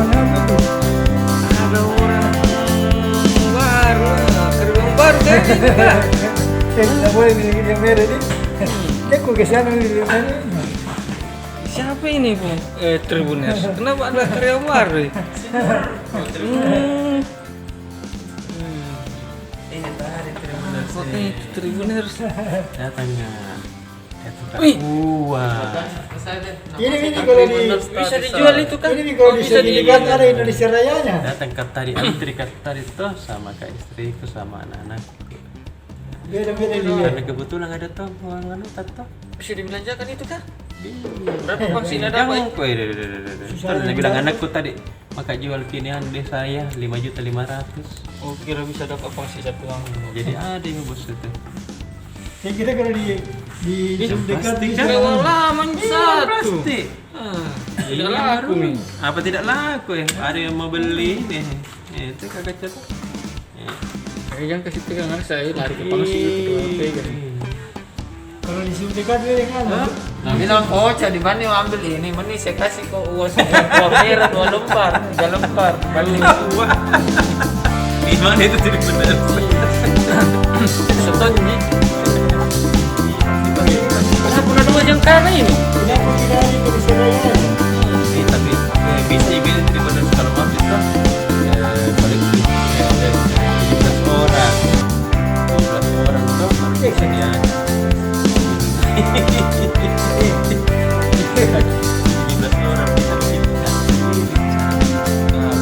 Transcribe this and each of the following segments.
mana itu? Ada orang baru, kerjaan baru kan? Tidak boleh bilang dia merah nih. Dia kok ke sana bilang merah. Siapa ini Bu? Tribuners. Kenapa ada karyawan baru? Ini tadi Tribuners. Kok itu Tribuners? Datangnya. Wih. Wah. Ini kalau di Bisa dijual itu kan? ini kalau di Bisa sertifikat dijual. ada Indonesia Rayanya. Datang ke tadi antri ke tadi tuh sama kak istriku sama anak-anakku. Beda-beda dia. Karena kebetulan ada tuh uang anu tato. Bisa dibelanjakan itu kah? Iya. Berapa vaksin ada Pak? Jangan kue. Terus dia bilang anakku tadi maka jual kinian deh saya 5.500.000. Oh kira bisa dapat vaksin satu orang. Jadi ada yang bos itu. Saya kira kalau di dekat di plastik kan? Lewat lama satu. Plastik. Tidak laku nih. Apa tidak laku ya? Ada yang mau beli nih. Itu kagak cetak. Jangan kasih pegangan saya lari ke pangsi itu pegang. kalau di dekat dia yang mana? Nah bilang di mana yang ambil ini? Mending saya kasih kok uang 2 merah 2 lembar 3 lembar balik. Gimana itu tidak benar? Setonji. Masa pun ada wajang kana ini? Kenapa tidak ada Indonesia Rayanya? Tapi bisa ibarat tidak benar kalau mau itu paling 17 orang. 17 orang tuh harus bisa dia. 17 orang bisa kita.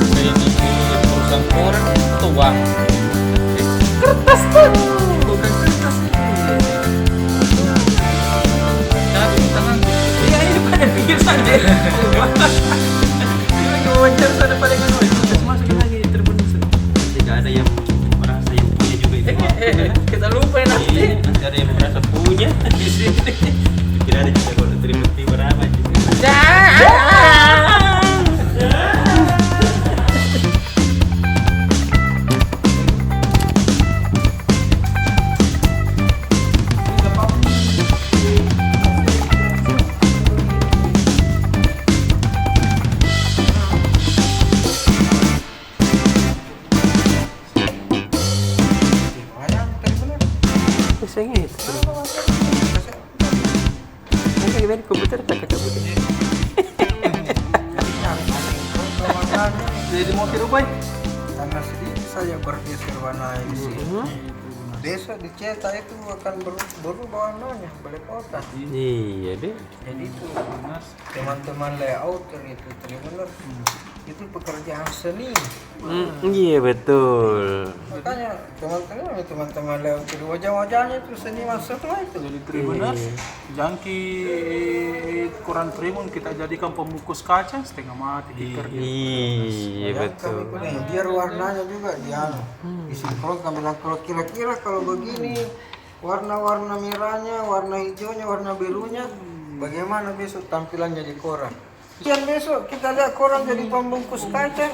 Saya ini perusahaan orang tua. Kertas tuh. Bukan kertas ini. Tapi tangan. Iya ini pada pikir saja. Ini lagi wawancara sana pada kan terus masukin lagi terbentuk. Tidak ada yang merasa yang punya juga itu. Kita lupa nanti. Iya, nanti ada yang merasa punya di sini. Tidak ada juga kalau terima berapa juga. Saya itu. Nanti gimana komputer tak ke komputer. Jadi mau ke rumah? Karena sedikit saja bergeser warna di sini. Besok dicetak itu akan berubah warnanya, belepotan. Iya deh. Jadi itu teman-teman layouter itu Tribuners itu pekerjaan seni. Iya betul. Makanya teman-teman layouter wajah-wajahnya itu seniman semua itu. Jadi Tribuners, jangki koran Tribun kita jadikan pembungkus kaca setengah mati dikerja. Iya betul. Biar warnanya juga dia disinkrol. Kami bilang kalau kira-kira kalau begini warna-warna merahnya, warna hijaunya, warna birunya, bagaimana besok tampilannya di koran? Dan besok kita lihat koran jadi pembungkus kaca.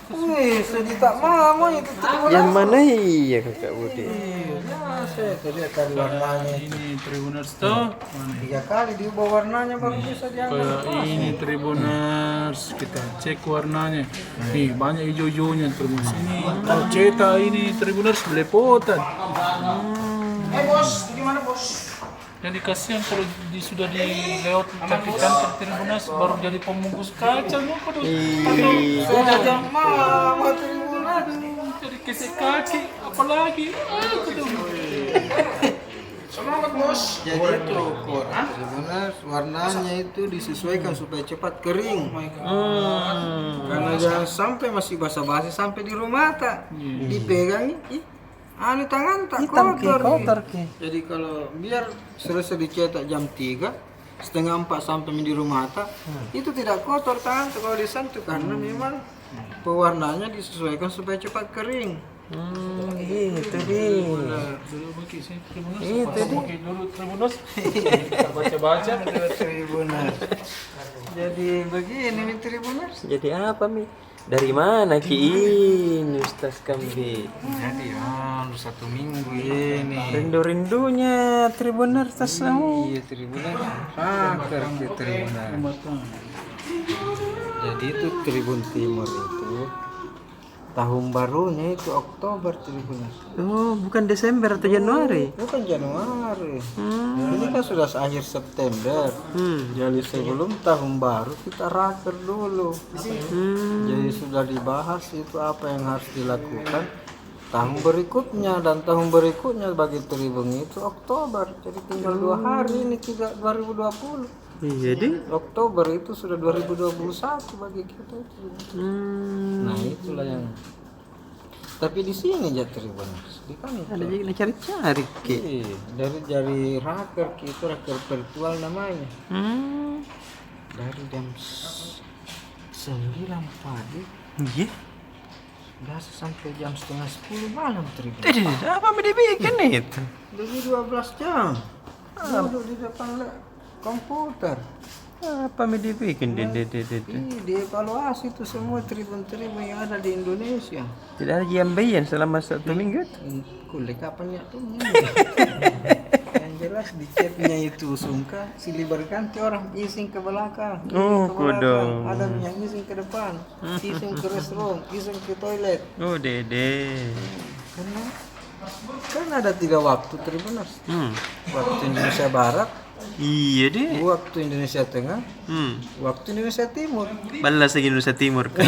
Wih, sedih tak mama itu Tribuners. Yang mana iya kakak Budi? Ya, saya lihat tadi warnanya Ini Tribuners tuh. 3 kali diubah warnanya baru bisa dianggap. Kayak ini Tribuners, kita cek warnanya. Nih banyak hijau-hijaunya Tribuners. Ini kalau cetak ini Tribuners belepotan. Bos, gimana bos? Jadi kasihan kalau sudah di layout cantik-cantik Tribuners baru jadi pembungkus kaca loh. Sudah jam mama Tribuners. Jadi kesek kaki apalagi. Semangat bos. Jadi itu koran Tribuners warnanya itu disesuaikan supaya cepat kering. Karena jangan sampai masih basa-basi sampai di rumah tak dipegang ih. Anu tangan tak kotor. Jadi kalau biar selesai dicetak jam 3 setengah 4 sampai di rumah tak itu tidak kotor tangan kalau disentuh karena memang pewarnanya disesuaikan supaya cepat kering. Itu dia. Itu dia. Dulu Tribuners. Baca-baca. Tribuners. Jadi begini nih Tribuners. Jadi apa Mi? Dari mana Ki ini Ustaz Kambi? Jadi ya 1 minggu ini. Rindu-rindunya Tribuners tasamu. Iya Tribuners. Sakar ke Tribuners. Jadi itu Tribun Timur itu tahun barunya itu Oktober Tribuners. Oh, bukan Desember atau Januari. Bukan Januari. Ini kan sudah akhir September. Jadi sebelum tahun baru kita raker dulu. Jadi sudah dibahas itu apa yang harus dilakukan tahun berikutnya, dan tahun berikutnya bagi Tribun itu Oktober. Jadi tinggal 2 hari ini 2020. Iya deh. Oktober itu sudah 2021 bagi kita itu. Nah itulah yang. Tapi di sini ya Tribuners, di kan Ada jadi cari-cari ke. iya, dari raker kita raker virtual namanya. Dari jam 9 pagi Iya. biasa sampai jam setengah 10 malam Tribuners. Apa mau dibikin itu? Jadi 12 jam duduk di depan komputer. Apa mau dibikin? Ih, dievaluasi itu semua tribun-tribun yang ada di Indonesia. Tidak ada jambian selama 1 minggu. Kulik kapan ya tuh? Yang jelas di chatnya itu sungka silih berganti orang ising ke belakang, Oh, ke belakang. kudu. Ada yang ising ke depan, ising ke restroom, ising ke toilet. Oh, Dede. Karena kan ada 3 waktu Tribuners. Waktu Indonesia Barat, Iya deh. waktu Indonesia Tengah, waktu Indonesia Timur. Balas lagi Indonesia Timur kan.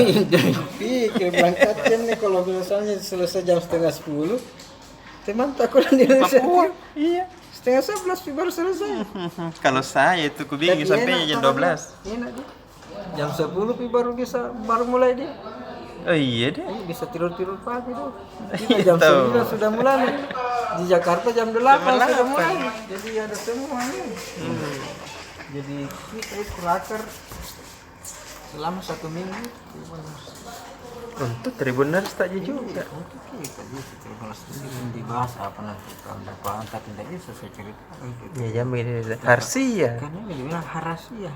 Pikir berangkatnya nih kalau misalnya selesai jam setengah 10, teman takut di Indonesia Timur. Iya. Setengah 11 baru selesai. Kalau saya itu kubingin Tapi sampai enak jam kalau 12. Enak dia. Jam 10 baru mulai dia. Oh iya deh. Bisa tidur pagi tuh. Kita jam 9 sudah mulai. Di Jakarta jam 8 sudah mulai. Jadi ada semuanya. Jadi kita itu raker selama 1 minggu. Untuk Tribuners tak juga. Untuk kita gitu terus dibahas apa nanti tahun depan, tapi tidak bisa saya ceritakan gitu. Ya jam ini Harsia. Karena ini dibilang harasia.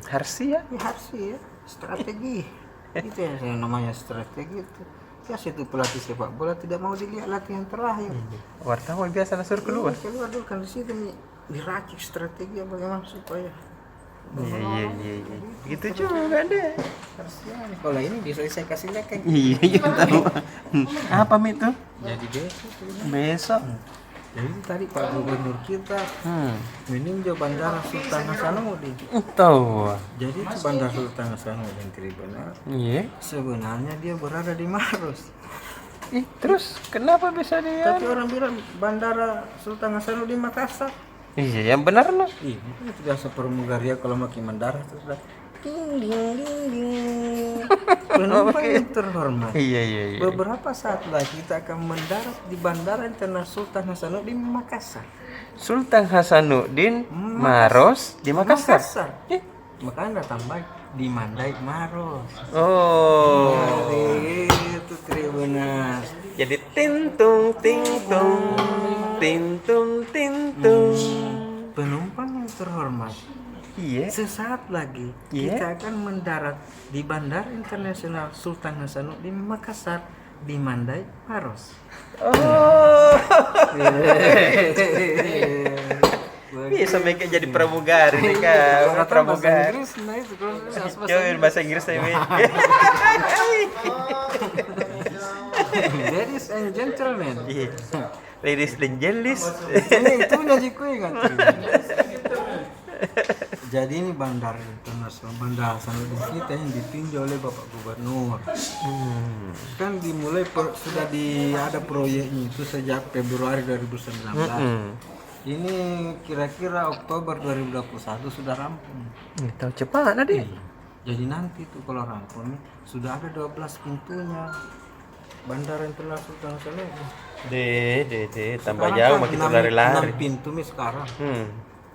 Harsia. Ya harsia, strategi. Itu yang saya namanya strategi itu. Ya situ pelatih sepak bola tidak mau dilihat latihan terakhir. Wartawan biasa langsung keluar. Keluar dulu kan di situ nih diracik strategi bagaimana supaya. Iya. Gitu juga deh. Harusnya nih. Kalau ini bisa saya kasih lekeng. Iya tahu. Apa itu? Jadi Besok. jadi tadi Pak Gubernur kita meninjau Bandara Sultan Hasanuddin. Tahu. Jadi itu Bandara Sultan Hasanuddin Tribuners. Iya. Sebenarnya dia berada di Maros. Terus kenapa bisa dia? Tapi orang bilang Bandara Sultan Hasanuddin Makassar. Iya, yang benar loh. Iya, itu biasa pramugari kalau makin mendarat itu sudah ding ding ding ding. Penumpang yang terhormat. Iya. Beberapa saat lagi kita akan mendarat di Bandara Internasional Sultan Hasanuddin Makassar. Sultan Hasanuddin Maros di Makassar. Makanya tambah di Mandai Maros. Oh. Jadi itu Tribuners. Jadi tintung tintung tintung tintung. Penumpang yang terhormat. Iya. Sesaat lagi kita akan mendarat di Bandara Internasional Sultan Hasanuddin Makassar di Mandai Maros. Oh. Bisa mereka jadi pramugari nih kan. Pramugari. Coba bahasa Inggris saya. Ladies and gentlemen. Iya. Ladies and gentlemen. Ini itu nyajiku ingat. Jadi ini bandara internasional, Bandara Hasanuddin kita yang ditinjau oleh Bapak Gubernur. Kan dimulai sudah ada proyeknya itu sejak Februari 2019. Ini kira-kira Oktober 2021 sudah rampung. Tahu cepat ada. Jadi nanti tuh kalau rampung sudah ada 12 pintunya. Bandara Internasional Sultan Hasanuddin. Tambah jauh makin lari-lari. 6 pintu nih sekarang.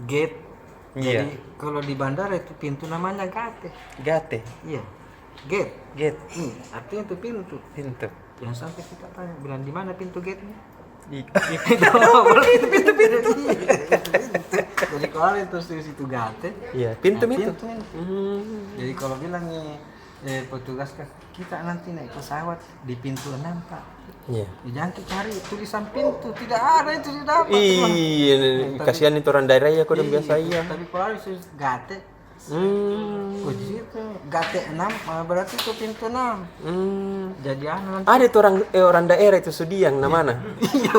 Gate. Iya. Jadi kalau di bandara itu pintu namanya gate. Gate. Iya. Gate. Gate. Artinya itu pintu. Pintu. Yang sampai kita tanya bilang di mana pintu gate-nya? Pintu. Jadi kalau itu di situ gate. Iya, pintu. Jadi kalau bilang petugas kita nanti naik pesawat di pintu 6 Pak. Iya. Jangan cari tulisan pintu, tidak ada itu tidak dapat. Iya, kasihan itu orang daerah ya, kau udah biasa iya. Tapi kalau itu gate Oh, di situ gate 6 berarti itu pintu 6. Jadi anu Ada tuh orang daerah itu Sudiang namanya. iya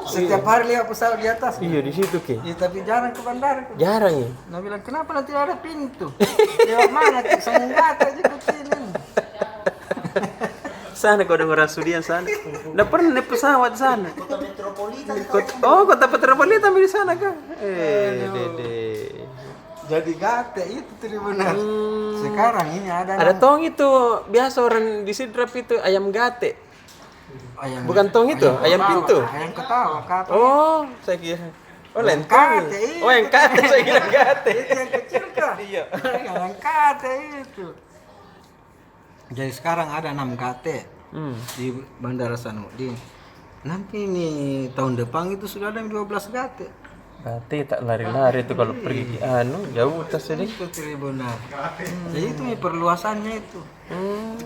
setiap hari lihat pesawat di atas. Iya di situ Ki. Ya, tapi jarang ke bandara. Jarang ya. Nah bilang kenapa nanti ada pintu? Lewat mana? Sengat aja kecilin. Sana kau dengar orang Sudiang sana. Nggak pernah naik pesawat sana. Kota Metropolitan. Kota Metropolitan di sana kan? Dede. Jadi gate itu Tribuners. Sekarang ini ada Tong itu biasa orang di Sidrap itu ayam gate. ayam. Bukan tong itu, ayam pintu. Ayam ketawa, kata. Oh, saya kira. Oh, lain Kate, tong. Oh, yang kate saya kira gate. Itu yang kecil kah? Iya. Yang kate itu. Jadi sekarang ada 6 gate di Bandara Sanudin. Nanti nih tahun depan itu sudah ada 12 gate. Berarti tak lari-lari itu kalau pergi ke jauh tas ini. Itu Tribuners. Jadi itu nih perluasannya itu.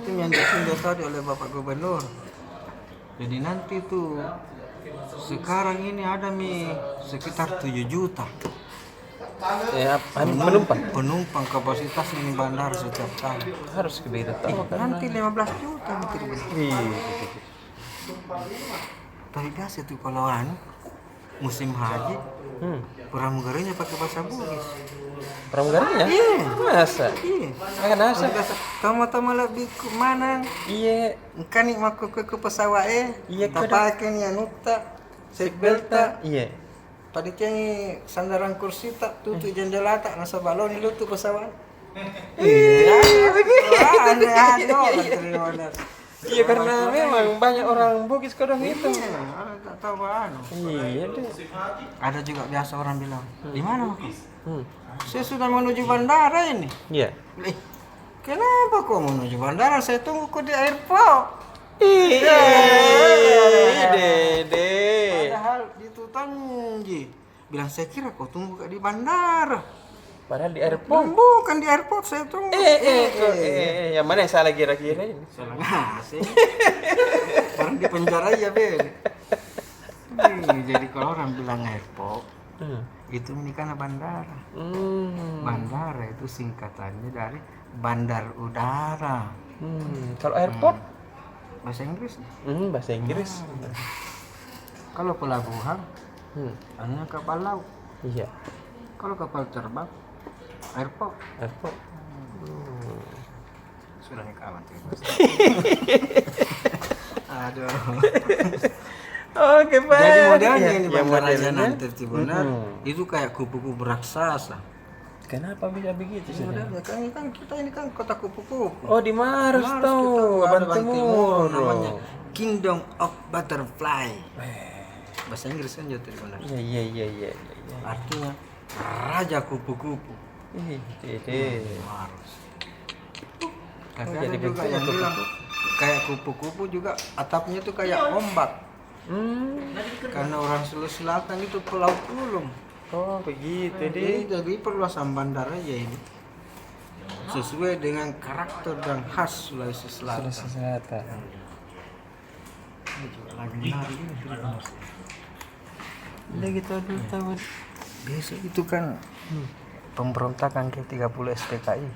Itu yang ditinjau tadi oleh Bapak Gubernur. Jadi nanti tuh sekarang ini ada sekitar 7 juta penumpang kapasitas ini bandara setiap tahun. Harus ke beda tahu kan. Nanti 15 juta Tribuners. Tapi biasa tuh kalau musim haji pramugaranya pakai bahasa Bugis. Pramugaranya? Iya. Masa? Iya. Makan nasi. Tama-tama lebih ke mana? Iya. Kan nih maku ke pesawat Iya, tapakin ya nukta seatbelta. Iya. Tadi ceng sandaran kursi tak tutup jendela tak nasa balon itu tuh pesawat. Iya. Aneh Tribuners. Iya karena memang banyak orang Bugis kadang itu. Tak tahu anu. Iya deh. Ada juga biasa orang bilang, di mana Mas? Saya sudah menuju bandara ini. Iya. Kenapa kok menuju bandara? Saya tunggu kok di airport. Iya. Dede. Padahal di Tutanji bilang saya kira kau tunggu di bandara. Padahal di airport. Bukan di airport saya tunggu. Yang mana yang salah kira-kira ini? Salah ngasih. Orang di penjara ya Ben. Jadi kalau orang bilang airport, itu ini kan bandara. Bandara itu singkatannya dari bandar udara. Kalau airport? Bahasa Inggris. Bahasa Inggris. Kalau pelabuhan, hanya kapal laut. Iya. Kalau kapal terbang, airport. Airport. Sudah nih kawan. Aduh. Oke, Pak. Jadi modelnya ini yang bandara modelnya Nantir Tribuners itu kayak kupu-kupu raksasa. Kenapa bisa begitu sih? Modelnya kan kita ini kan kota kupu-kupu. Oh, di Mars tuh, ada Abang Timur Timur. namanya Kingdom of Butterfly. Bahasa Inggris kan jadi Tribuners. Iya. Artinya raja kupu-kupu. Dede. Mars. Oh, Tapi jadi ada juga yang bentuknya bilang kayak kupu-kupu juga atapnya tuh kayak ombak. Karena orang Sulawesi Selatan itu Pulau Pulung. Oh, begitu deh. Jadi perluasan bandara ya ini sesuai dengan karakter dan khas Sulawesi Selatan. Sulawesi Selatan. Ini juga lagi menarik ini Tribuners. Udah gitu aduh tahun. Besok itu kan pemberontakan ke-30 SPKI.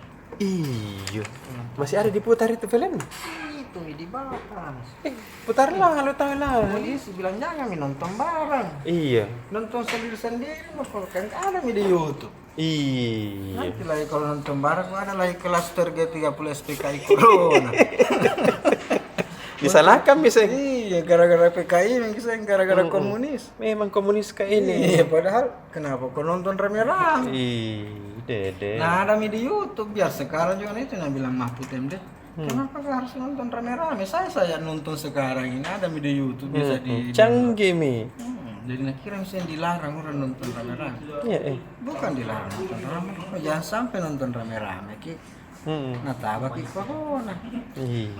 Iya. Masih ada diputar itu film? Itu dibahas. Putarlah kalau tahu lah. Polisi bilang jangan nonton bareng. Iya. Nonton sendiri-sendiri mas kan ada di YouTube. Iya. Nanti lagi kalau nonton bareng ada lagi klaster G30 SPKI Corona. Disalahkan bisa. Iya, gara-gara PKI yang bisa gara-gara komunis. Memang komunis kayak ini. Iya, padahal kenapa kau nonton rame-rame? Dede. Nah, ada di YouTube biar sekarang juga itu yang bilang Mahfud MD. Kenapa kau harus nonton rame-rame? Saya nonton sekarang ini ada di YouTube bisa di canggih mi. Jadi nak kira misalnya dilarang orang nonton rame-rame. Iya, Bukan dilarang nonton rame. Jangan sampai nonton rame-rame ki. Nah, tabak ki corona. Iya.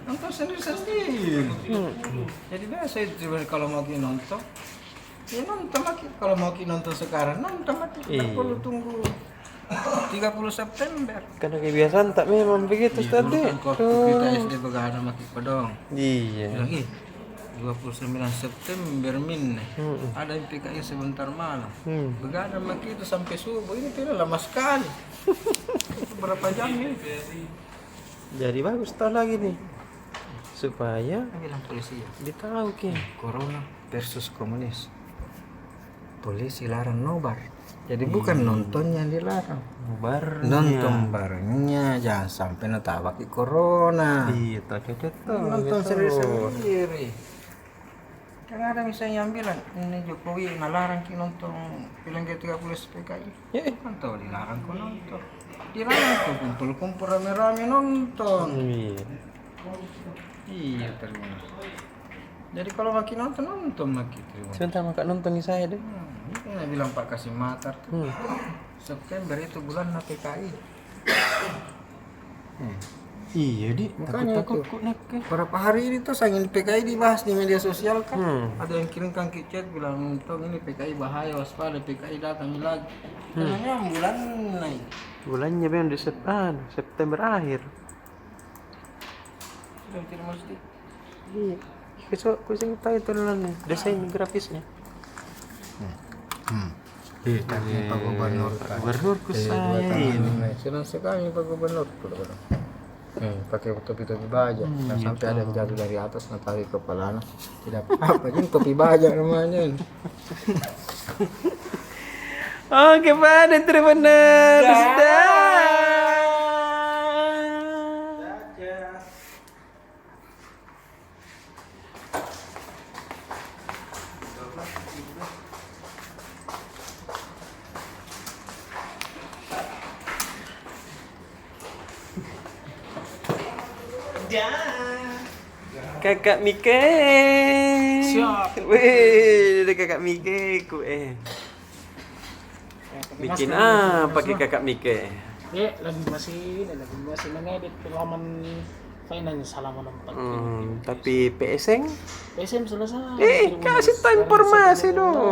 Nonton sendiri-sendiri. Jadi biasa itu kalau mau ki nonton, ya nonton lagi. Kalau mau ki nonton sekarang, nonton lagi. Tidak perlu tunggu 30 September. Karena kebiasaan tak memang begitu tadi. Kan korpu kita SD Begadang maki pedong. Iya. Bilang, 29 September min ada yang PKI sebentar malam. Begadang maki itu sampai subuh, ini tidak lama sekali. Berapa jam ini? Jadi bagus tahu lagi nih. Supaya Saya bilang polisi ya. ditahu Ki. Corona versus komunis. Polisi larang nobar. Jadi bukan nontonnya yang dilarang. Bar Nonton barengnya, jangan sampai natabaki corona. iya cocok tuh. Nonton sendiri-sendiri. Kan ada misalnya yang bilang, ini Jokowi nalarang ki nonton film G30 PKI. Kan tahu dilarang kok nonton. Dilarang kok kumpul-kumpul rame-rame nonton. Iya. Iya terima. Jadi kalau makin nonton makin terima. Sebentar maka nonton saya deh. Ini yang bilang Pak Kasim Matar tuh. September itu bulan PKI. Iya di. Makanya tuh berapa hari ini tuh sangin PKI dibahas di media sosial kan. Ada yang kirimkan ke chat bilang nonton ini PKI bahaya, waspada PKI datang lagi. Karena bulan naik. Bulannya memang di September akhir. Sudah tidak mesti. Iya. Kucing tahu itu nih desain grafisnya. Pak Gubernur. Gubernur ku saya ini. Senang sekali Pak Gubernur. Pakai topi-topi baja. Sampai ada yang jatuh dari atas natari kepala. Tidak apa-apa, ini topi baja namanya. Oke Pak, dan benar. Kakak Mike. Siap. Wih, ada kakak Mike ku Bikin apa pakai kakak Mike? Ya, lagi masih mengedit halaman finance halaman 4. Tapi PSN? PSM selesai. Kasih tahu informasi dulu.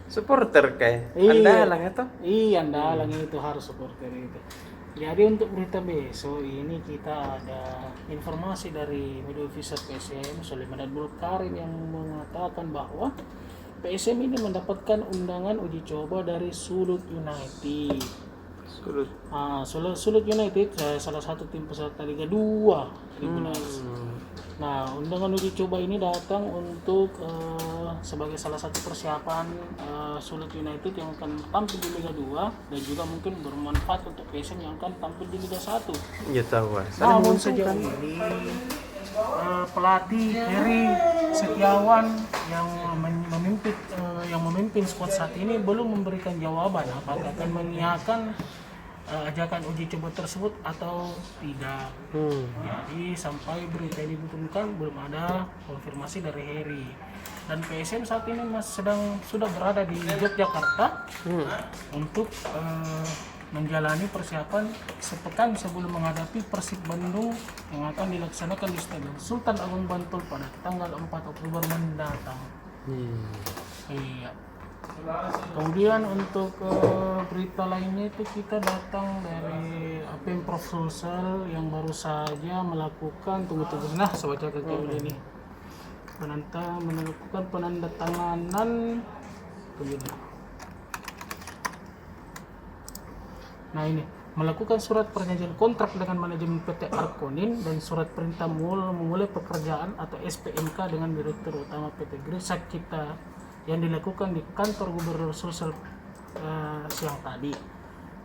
Supporter kayak andalan itu. Iya, andalan itu harus supporter itu. Jadi untuk berita besok ini kita ada informasi dari media official PSM Sulaiman Abdul Karim yang mengatakan bahwa PSM ini mendapatkan undangan uji coba dari Sulut United. Sulut United salah satu tim peserta Liga 2 Tribuners. Nah, undangan uji coba ini datang untuk sebagai salah satu persiapan Sulut United yang akan tampil di Liga 2 dan juga mungkin bermanfaat untuk PSM yang akan tampil di Liga 1. Ya tahu. Namun sejauh ini pelatih Heri Setiawan yang memimpin skuad saat ini belum memberikan jawaban apakah akan mengiyakan ajakan uji coba tersebut atau tidak. Jadi sampai berita ini diturunkan belum ada konfirmasi dari Heri. Dan PSM saat ini sudah berada di Yogyakarta untuk menjalani persiapan sepekan sebelum menghadapi Persib Bandung yang akan dilaksanakan di Stadion Sultan Agung Bantul pada tanggal 4 Oktober mendatang. Iya. Kemudian untuk berita lainnya itu kita datang dari Pemprov Sulsel yang baru saja melakukan nah saya baca ke ini melakukan penandatanganan melakukan surat perjanjian kontrak dengan manajemen PT Arkonin dan surat perintah memulai pekerjaan atau SPMK dengan Direktur Utama PT Gresik Cipta yang dilakukan di kantor Gubernur Sulsel siang tadi.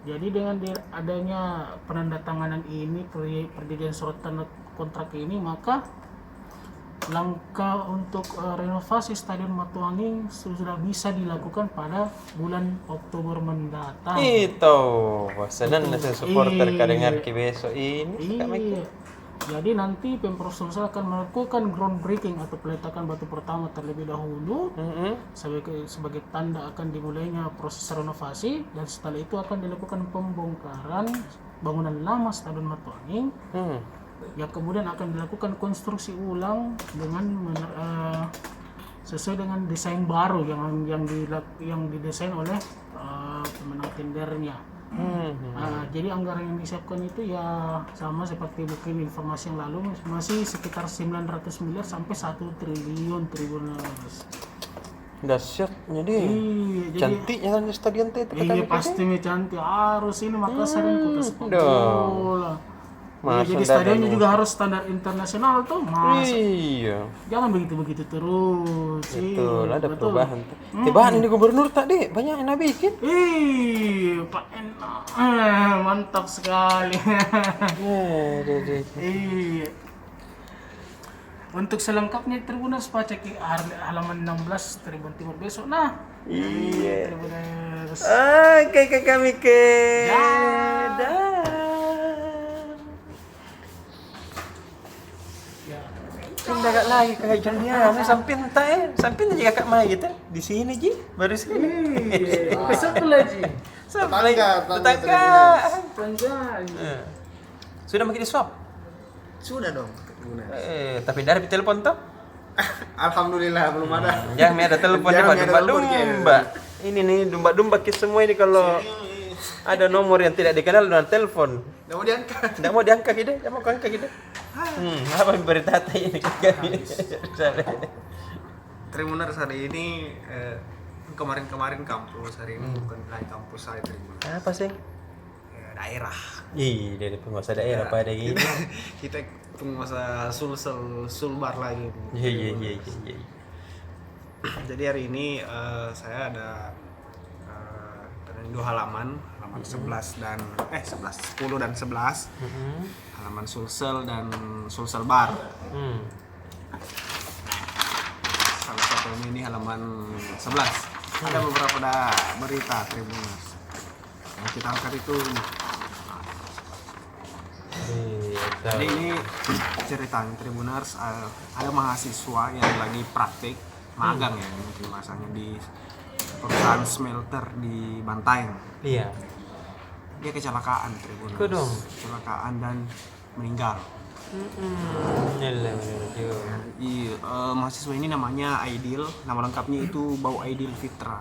Jadi dengan adanya penandatanganan ini perjanjian surat tanda kontrak ini, maka langkah untuk renovasi Stadion Matuanging sudah bisa dilakukan pada bulan Oktober mendatang. Itu senang saya supporter kadengar ki besok ini. Iya. Jadi nanti Pemprov Sulsel akan melakukan groundbreaking atau peletakan batu pertama terlebih dahulu sebagai tanda akan dimulainya proses renovasi, dan setelah itu akan dilakukan pembongkaran bangunan lama Stadion Matuanging yang kemudian akan dilakukan konstruksi ulang dengan sesuai dengan desain baru yang didesain oleh pemenang tendernya. Jadi anggaran yang disiapkan itu ya sama seperti mungkin informasi yang lalu, masih sekitar 900 miliar sampai 1 triliun Tribuners. Dahsyat, jadi Iya, cantiknya kan stadion itu. Iya pasti cantik, harus ini Makassar ini kota sepak bola. Iya, jadi stadionnya juga harus standar internasional tuh, Mas. Iya. Jangan begitu-begitu terus. Betul, Iya, ada betul. perubahan. Perubahan ini gubernur tadi banyak yang bikin. Pak enak, mantap sekali. Iya. Untuk selengkapnya Tribuners cek di halaman 16 Tribun Timur besok. Nah, Iya. Tribuners. Oke, kami ke. Pindah kat lagi ke Hajon dia, samping tak samping aja kakak mai gitu. Di sini Ji, baru sini. Iya. Satu lagi. Sampai tetangga. Tangga. Sudah makin di swab? Sudah dong. Tapi dari telepon tuh? Alhamdulillah belum ada. Jangan ada telepon nih Pak, domba-domba. Ini nih domba-domba kita semua ini kalau ada nomor yang tidak dikenal dengan telepon. Nggak mau diangkat. Nggak mau diangkat gitu, nggak mau angkat gitu. Apa yang berita ini kami? Tribuners hari ini kemarin kampus, hari ini bukan wilayah kampus saya Tribuners. Apa sih? Daerah. Ih, dari penguasa daerah pada gini. Kita penguasa Sulbar lagi. Iya. Jadi hari ini saya ada 2 halaman 11 dan 10 dan 11. Halaman Sulsel dan Sulsel Bar. Salah satunya ini halaman 11. Ada beberapa berita Tribuners. Yang kita angkat itu jadi ini ceritanya Tribuners, ada mahasiswa yang lagi praktik magang ya mungkin masanya di perusahaan smelter di Bantaeng. Iya. Dia kecelakaan Tribuners. Kedong. Kecelakaan dan meninggal. Iya, mahasiswa ini namanya Aidil, nama lengkapnya itu Bau Aidil Fitra.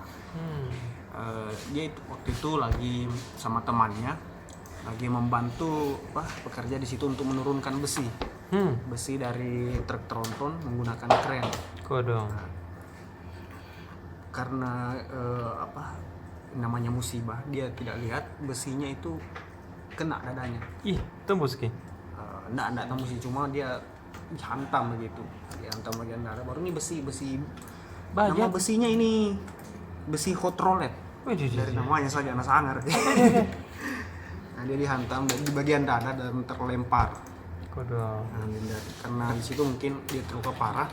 Dia waktu itu lagi sama temannya lagi membantu pekerja di situ untuk menurunkan besi. Besi dari truk tronton menggunakan kren. Kodong. Karena namanya musibah, dia tidak lihat besinya itu kena dadanya. Ih, tembus ki. Enggak tembus sih, cuma dia dihantam begitu. Dihantam bagian dada. Baru ini besi. Nama besinya ini besi hot roulette. Dari namanya saja anak sangar. Nah, dia dihantam di bagian dada dan terlempar. Kodong. Nah, karena di situ mungkin dia terluka parah.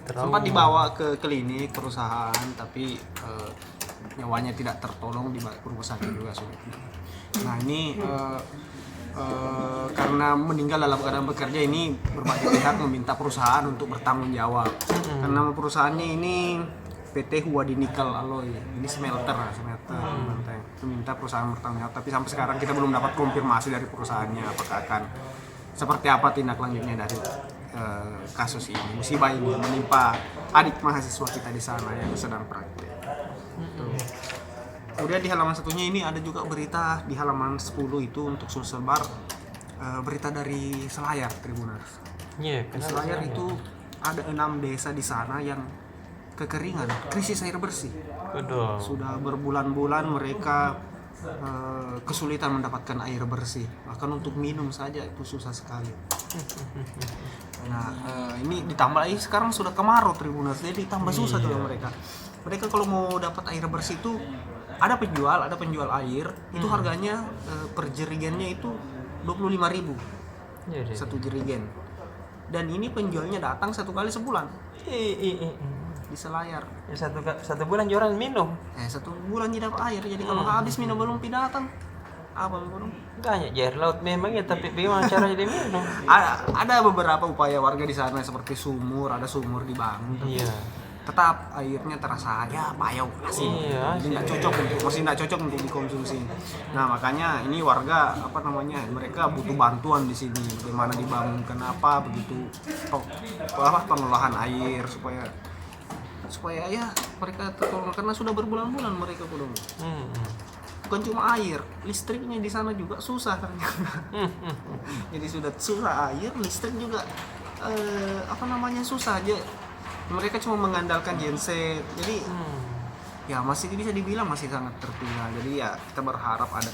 Sempat dibawa ke klinik perusahaan, tapi nyawanya tidak tertolong di rumah sakit juga sudah. Nah ini karena meninggal dalam keadaan bekerja ini berbagai pihak meminta perusahaan untuk bertanggung jawab. Karena perusahaannya ini PT Huadi Nikel Alloy, ini smelter. Meminta perusahaan bertanggung jawab, tapi sampai sekarang kita belum dapat konfirmasi dari perusahaannya apakah akan seperti apa tindak lanjutnya dari kasus ini, musibah ini yang menimpa adik mahasiswa kita di sana yang sedang praktik. Kemudian di halaman satunya ini ada juga berita di halaman 10 itu untuk Sulselbar, berita dari Selayar Tribuners. Iya, Di Selayar itu ada 6 desa di sana yang kekeringan, krisis air bersih. Kodong. Sudah berbulan-bulan mereka kesulitan mendapatkan air bersih, bahkan untuk minum saja itu susah sekali. Nah ini ditambah lagi sekarang sudah kemarau Tribuners, jadi tambah susah juga mereka. Mereka kalau mau dapat air bersih itu ada penjual air itu harganya per jerigennya itu 25.000 satu jerigen, dan ini penjualnya datang 1 kali sebulan di Selayar. Ya, satu bulan jualan minum. 1 bulan tidak dapat air, jadi kalau habis minum belum datang apa belum. Banyak air laut memang ya, tapi bagaimana caranya dia minum? Ada beberapa upaya warga di sana seperti ada sumur dibangun. Iya. Tetap airnya terasa payau asin. Iya. Masih nggak cocok untuk dikonsumsi. Nah makanya ini warga mereka butuh bantuan di sini. Bagaimana dibangunkan begitu pengolahan air supaya ya mereka tertolong, karena sudah berbulan-bulan mereka bukan cuma air, listriknya di sana juga susah ternyata. Jadi sudah susah air, listrik juga susah aja. Mereka cuma mengandalkan genset. Jadi ya masih bisa dibilang masih sangat tertinggal. Jadi ya kita berharap ada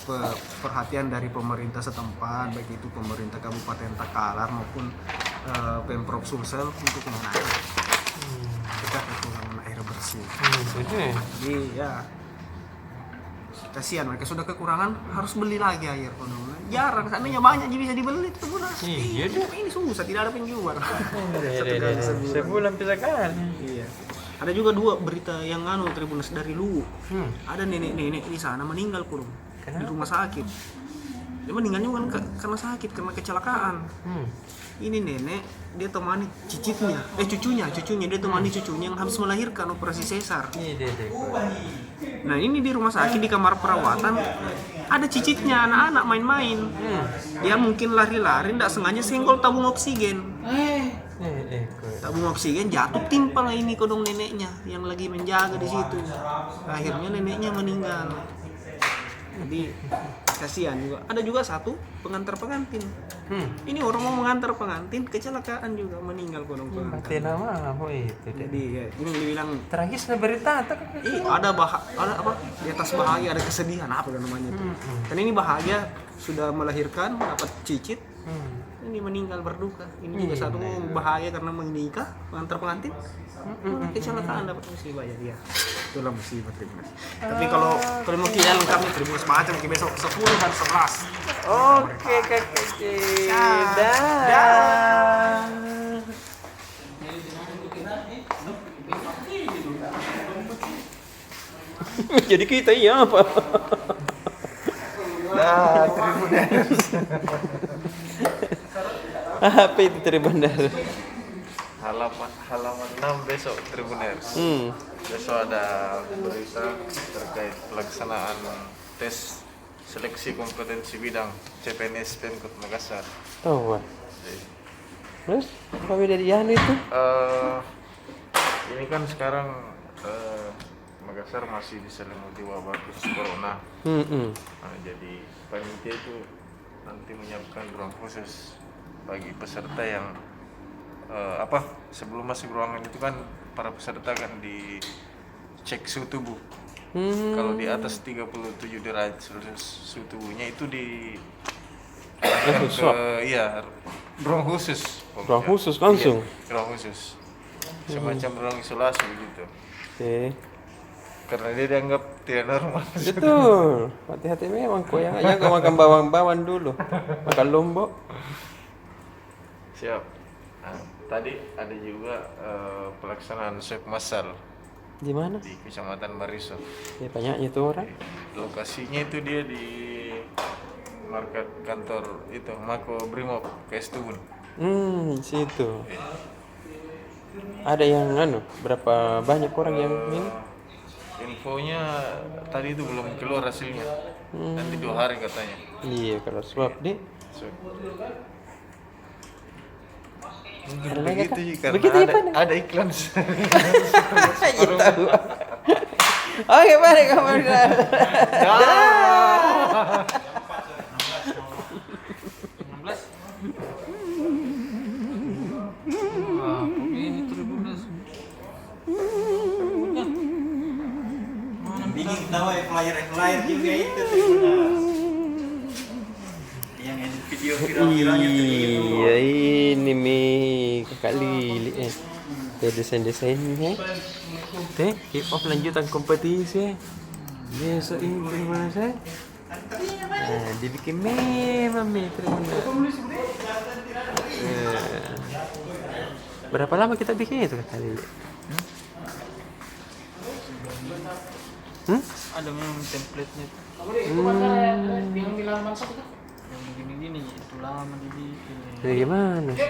perhatian dari pemerintah setempat, baik itu pemerintah Kabupaten Takalar maupun Pemprov Sulsel untuk menangani kita kekurangan air bersih. Jadi ya kasihan mereka sudah kekurangan, harus beli lagi air konon. Jarang, seandainya banyak bisa dibeli itu benar. Iya deh. Ini susah, tidak ada penjual. Sebulan bisa kan? Iya. Ada juga 2 berita yang Tribunas dari Luwu. Ada nenek-nenek di sana meninggal kurung di rumah sakit. Dia meninggalnya bukan karena sakit, karena kecelakaan. Ini nenek dia temani cucunya dia temani cucunya yang habis melahirkan operasi sesar. Nah ini di rumah sakit di kamar perawatan ada cicitnya anak-anak main-main. Dia mungkin lari-lari tidak sengaja senggol tabung oksigen. Tabung oksigen jatuh timpal ini kodong neneknya yang lagi menjaga di situ. Akhirnya neneknya meninggal. Jadi kasihan juga. Ada juga satu pengantar pengantin. Ini orang mau mengantar pengantin kecelakaan juga meninggal kodong pengantin. Jadi ya, ini dibilang Tragis lah berita atau ada apa di atas bahagia ada kesedihan apa namanya itu. Dan ini bahagia sudah melahirkan dapat cicit. Ini meninggal berduka. Ini juga satu bahaya karena menikah pengantar pengantin. Kecelakaan dapat musibah ya dia. Itulah musibah Tribunas. Tapi kalau mau kita lengkap nih Tribunas macam ke besok 10 dan 11. Oke kakak. Dah. Jadi kita iya apa? Nah, Tribuners. Apa itu Tribuners? halaman 6 besok Tribuners. Besok ada berita terkait pelaksanaan tes seleksi kompetensi bidang CPNS Pemkot Makassar. Tahu. Terus apa beda dia itu? Ini kan sekarang Makassar masih diselimuti wabah virus corona. Nah, jadi panitia itu nanti menyiapkan ruang khusus bagi peserta yang sebelum masuk ruangan itu kan para peserta kan dicek suhu tubuh. Kalau di atas 37 derajat Celcius suhu tubuhnya itu di ruang khusus. Ruang khusus langsung. Iya, ruang khusus. Semacam ruang isolasi begitu. Oke. Karena dia dianggap tidak normal. Betul. Hati-hati memang kok yang aja kau makan bawang-bawang dulu. Makan lombok. Siap. Nah, tadi ada juga pelaksanaan swab massal Di mana? di Kecamatan Mariso. Ya banyaknya tuh orang. Lokasinya itu dia di market kantor itu Mako Brimob KS Tubun. Di situ. Ada yang berapa banyak orang yang ini? Infonya tadi itu belum keluar hasilnya. Nanti 2 hari katanya. Iya, kalau swab deh. Swab. Ada lagi, Begitu Kak? sih, karena Begitu ya, Pak? ada iklan. Iya tahu. Oke, balik kamu. Ini Tribuners. Bikin tahu flyer juga itu Tribuners. Yang video viral-viralnya tuh itu. Iya, ini Mi Kakak Lili desain-desainnya. Teh, kick off lanjutan kompetisi. Besok ini gimana saya? Nah, dibikin memang Tribuners. Berapa lama kita bikin itu Kakak Lili? Ada memang template-nya itu. Yang begini-gini itu lama dibikin. Gimana sih?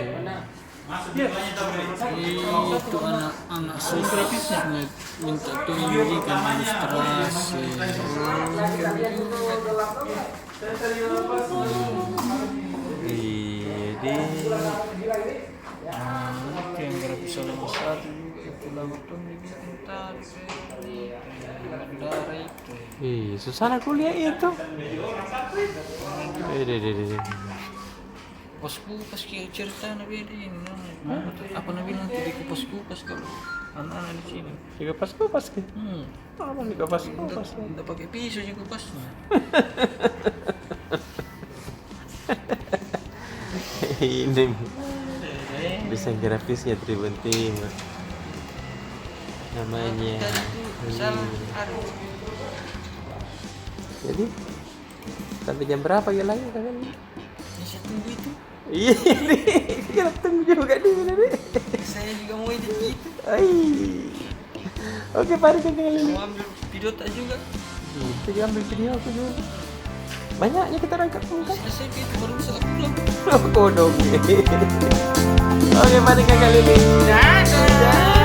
Itu anak-anak sosisnya minta tunjukkan ilustrasi. Iya, Oke, yang grafis nomor 1 juga. Tulang pun dibikin tadi darah itu. Ih, susah lah kuliah itu. Kupas cerita nabi ini. Apa nabi nanti di kupas kalau anak-anak di sini. Juga pas ke. Apa nih pas. Udah pakai pisau juga kupasnya. Ini desain grafisnya Tribun Timur namanya. Jadi sampai jam berapa ya lagi kalian? Saya tunggu itu. Iya, kita tunggu juga di sini. Saya juga mau edit gitu. Oke, mari kita kali ini. Mau ambil video tak juga. Kita ambil video aku dulu. Banyaknya kita rangkap muka. Selesai itu baru bisa pulang. Oke, mari kita kali ini. Dadah.